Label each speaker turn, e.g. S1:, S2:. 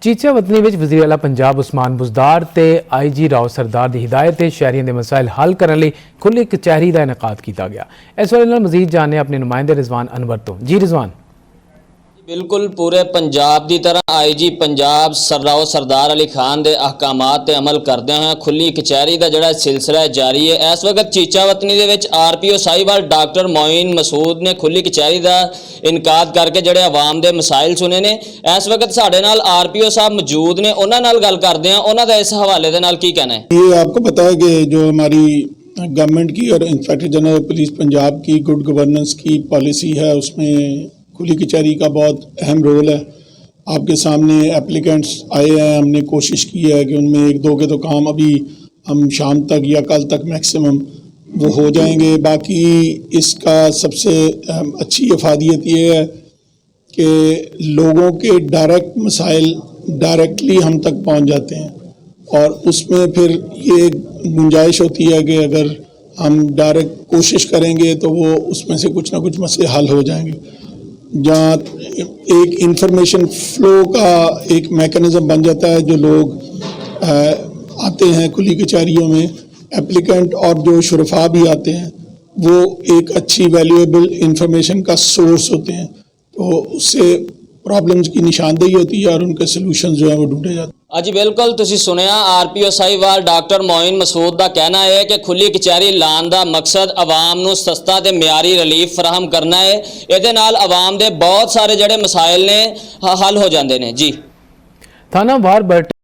S1: चीचा वतनी विच वज़ीर आला पंजाब उस्मान बुज़दार ते IG राव सरदार की हिदायत ते शहरियों के मसाइल हल करने लई खुली कचहरी का इनकाद किया गया। इस वाले नाल मजीद जानने अपने नुमाइंदे रिजवान अनवर तो। जी रिजवान।
S2: बिल्कुल पूरे पंजाब की तरह IG पंजाब राव सरदार अली खान के अहकामात ते अमल करदे हुए खुली कचहरी का जिहड़ा सिलसिला जारी है। इस वक्त चीचा वतनी दे विच RPO साहिवाल डॉक्टर मोइन मसूद ने खुली कचहरी का इनकाद करके जिहड़े आवाम के मसाइल सुने ने। इस वक्त साडे नाल RPO साहब मौजूद ने, उन्हां नाल गल करदे हां, उन्हां दा इस हवाले दे नाल की कहना है।
S3: ये आपको पता है कि जो हमारी गवर्नमेंट की और इंस्पेक्टर जनरल पुलिस पंजाब की गुड गवर्नेंस की पॉलिसी है, उसमें खुली कचहरी का बहुत अहम रोल है। आपके सामने एप्लीकेंट्स आए हैं, हमने कोशिश की है कि उनमें एक दो के तो काम अभी हम शाम तक या कल तक मैक्सिमम वो हो जाएंगे। बाकी इसका सबसे अच्छी अफादियत ये है कि लोगों के डायरेक्ट मसाइल डायरेक्टली हम तक पहुंच जाते हैं और उसमें फिर ये गुंजाइश होती है कि अगर हम डायरेक्ट कोशिश करेंगे तो वो उसमें से कुछ ना कुछ मसले हल हो जाएंगे। जहाँ एक इंफॉर्मेशन फ्लो का एक मैकेनिज़्म बन जाता है, जो लोग आते हैं खुली कचहरियों में, एप्लीकेंट और जो शुरफा भी आते हैं, वो एक अच्छी वैल्यूएबल इंफॉर्मेशन का सोर्स होते हैं, तो उससे प्रॉब्लम्स की निशानदेही होती है और उनके सलूशन जो है वो ढूंढे जाते हैं।
S2: जी बिल्कुल, तुसीं सुनिया RPO साहिवाल डॉक्टर मोइन मसूद का कहना है कि खुली कचहरी लाने का मकसद आवाम नूं सस्ता ते मियारी रिलीफ फराहम करना है। इहदे नाल आवाम दे बहुत सारे जिहड़े मसाइल ने हल हो जाते हैं। जी
S1: थाना वार